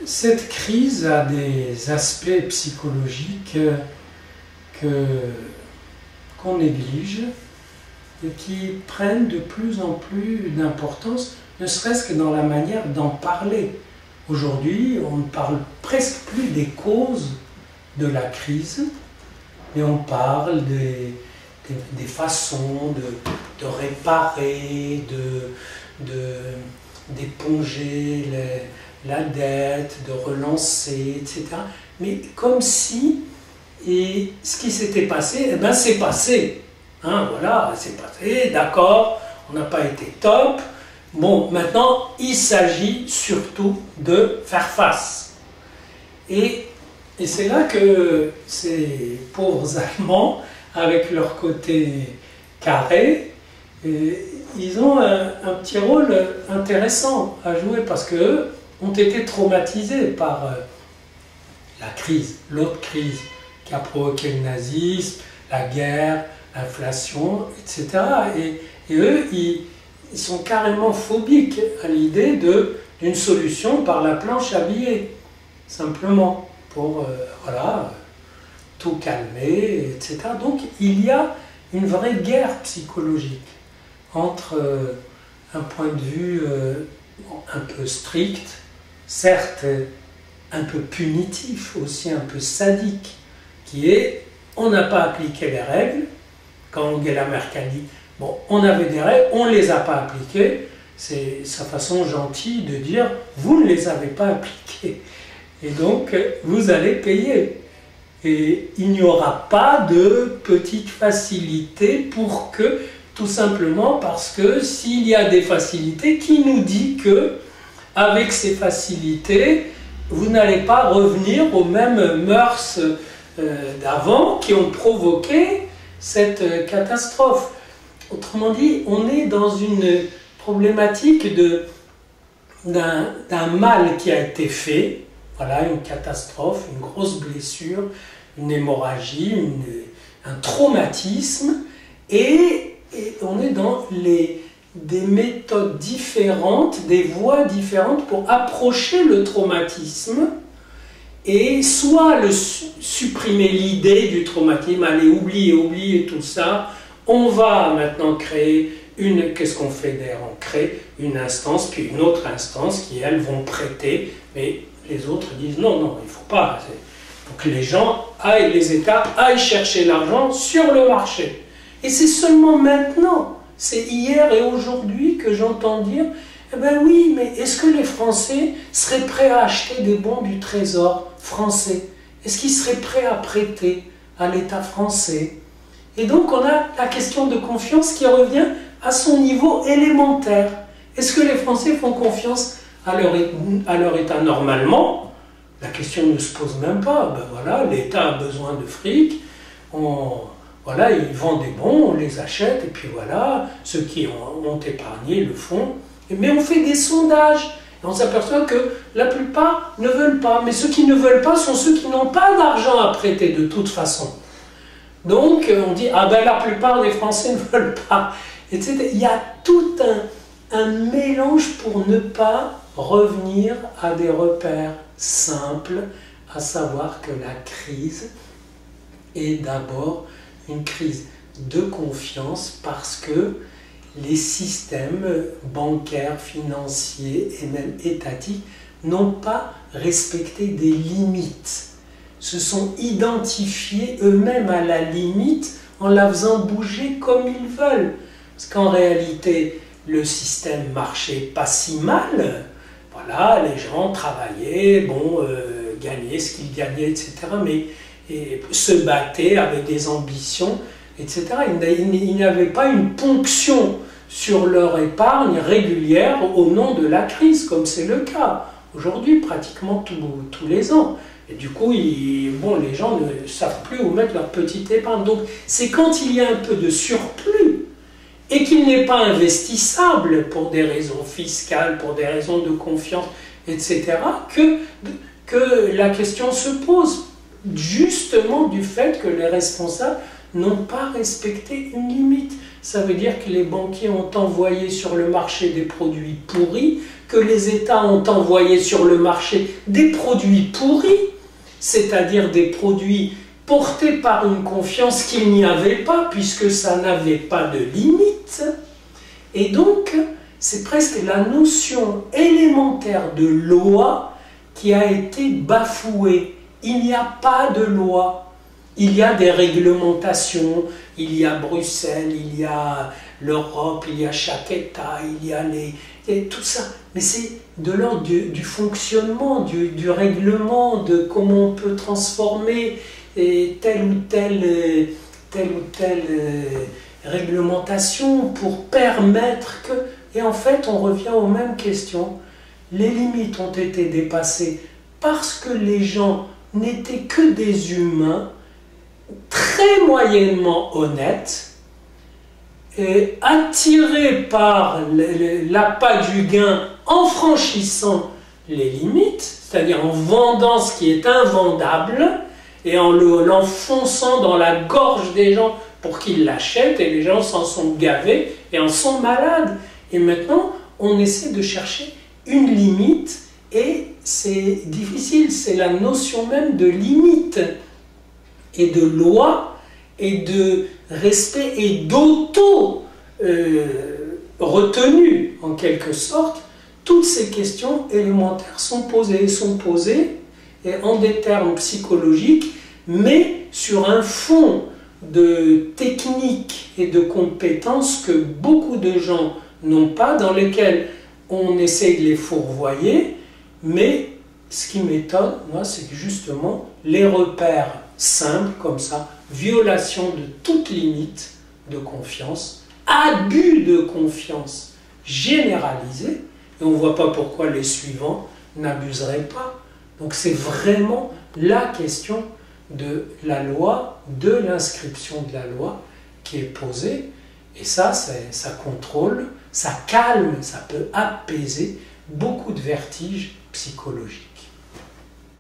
Cette crise a des aspects psychologiques qu'on néglige et qui prennent de plus en plus d'importance, ne serait-ce que dans la manière d'en parler. Aujourd'hui, on ne parle presque plus des causes de la crise, mais on parle des façons de réparer, d'éponger la dette, de relancer, etc. Mais comme si, et ce qui s'était passé, eh ben c'est passé. Hein, voilà, c'est passé, d'accord, on n'a pas été top. Bon, maintenant, il s'agit surtout de faire face. Et c'est là que ces pauvres Allemands, avec leur côté carré, ils ont un petit rôle intéressant à jouer parce qu'eux ont été traumatisés par la crise, l'autre crise qui a provoqué le nazisme, la guerre, l'inflation, etc. Et eux, ils sont carrément phobiques à l'idée d'une solution par la planche à billets, simplement, pour voilà, tout calmer, etc. Donc il y a une vraie guerre psychologique entre un point de vue un peu strict, certes un peu punitif, aussi un peu sadique, qui est on n'a pas appliqué les règles. Quand Angela Merkel dit bon, on avait des règles, on ne les a pas appliquées, c'est sa façon gentille de dire vous ne les avez pas appliquées et donc vous allez payer. Et il n'y aura pas de petite facilité pour que, tout simplement parce que s'il y a des facilités, qui nous dit que avec ces facilités, vous n'allez pas revenir aux mêmes mœurs d'avant qui ont provoqué cette catastrophe. Autrement dit, on est dans une problématique d'un mal qui a été fait, voilà, une catastrophe, une grosse blessure, une hémorragie, un traumatisme, et on est dans des méthodes différentes, des voies différentes pour approcher le traumatisme, et soit supprimer l'idée du traumatisme, allez, oublier tout ça, on va maintenant créer qu'est-ce qu'on fait d'ailleurs? On crée une instance, puis une autre instance qui, elles, vont prêter, mais les autres disent non, il ne faut pas. Il faut que les gens aillent, les États aillent chercher l'argent sur le marché. Et c'est seulement maintenant, c'est hier et aujourd'hui que j'entends dire eh ben oui, mais est-ce que les Français seraient prêts à acheter des bons du Trésor français? Est-ce qu'ils seraient prêts à prêter à l'État français? Et donc on a la question de confiance qui revient à son niveau élémentaire. Est-ce que les Français font confiance à leur État? Normalement, la question ne se pose même pas. Ben voilà, l'État a besoin de fric, voilà, ils vendent des bons, on les achète, et puis voilà, ceux qui ont épargné le font. Mais on fait des sondages, et on s'aperçoit que la plupart ne veulent pas. Mais ceux qui ne veulent pas sont ceux qui n'ont pas d'argent à prêter de toute façon. Donc on dit, ah ben la plupart des Français ne veulent pas, etc. Il y a tout un mélange pour ne pas revenir à des repères simples, à savoir que la crise est d'abord une crise de confiance parce que les systèmes bancaires, financiers et même étatiques n'ont pas respecté des limites, se sont identifiés eux-mêmes à la limite en la faisant bouger comme ils veulent. Parce qu'en réalité, le système marchait pas si mal. Voilà, les gens travaillaient, bon, gagnaient ce qu'ils gagnaient, etc. Mais se battaient avec des ambitions, etc. Il n'y avait pas une ponction sur leur épargne régulière au nom de la crise, comme c'est le cas aujourd'hui, pratiquement tous les ans. Et du coup, bon, les gens ne savent plus où mettre leur petite épargne. Donc, c'est quand il y a un peu de surplus et qu'il n'est pas investissable pour des raisons fiscales, pour des raisons de confiance, etc., que la question se pose, justement du fait que les responsables n'ont pas respecté une limite. Ça veut dire que les banquiers ont envoyé sur le marché des produits pourris que les États ont envoyé sur le marché des produits pourris, c'est-à-dire des produits portés par une confiance qu'il n'y avait pas, puisque ça n'avait pas de limite. Et donc, c'est presque la notion élémentaire de loi qui a été bafouée. Il n'y a pas de loi. Il y a des réglementations, il y a Bruxelles, il y a l'Europe, il y a chaque État, il y a tout ça. Mais c'est de l'ordre du fonctionnement, du règlement, de comment on peut transformer telle ou telle réglementation pour permettre que... Et en fait, on revient aux mêmes questions. Les limites ont été dépassées parce que les gens n'étaient que des humains très moyennement honnêtes, et attirés par l'appât du gain en franchissant les limites, c'est-à-dire en vendant ce qui est invendable et en l'enfonçant dans la gorge des gens pour qu'ils l'achètent, et les gens s'en sont gavés et en sont malades. Et maintenant, on essaie de chercher une limite et c'est difficile, c'est la notion même de limite et de loi et de respect et d'auto-retenue en quelque sorte. Toutes ces questions élémentaires sont posées et en des termes psychologiques, mais sur un fond de techniques et de compétences que beaucoup de gens n'ont pas, dans lesquels on essaie de les fourvoyer, mais ce qui m'étonne, moi, c'est que justement, les repères simples comme ça, violation de toute limite de confiance, abus de confiance généralisé, et on ne voit pas pourquoi les suivants n'abuseraient pas. Donc c'est vraiment la question de la loi, de l'inscription de la loi qui est posée, et ça contrôle, ça calme, ça peut apaiser beaucoup de vertiges psychologiques.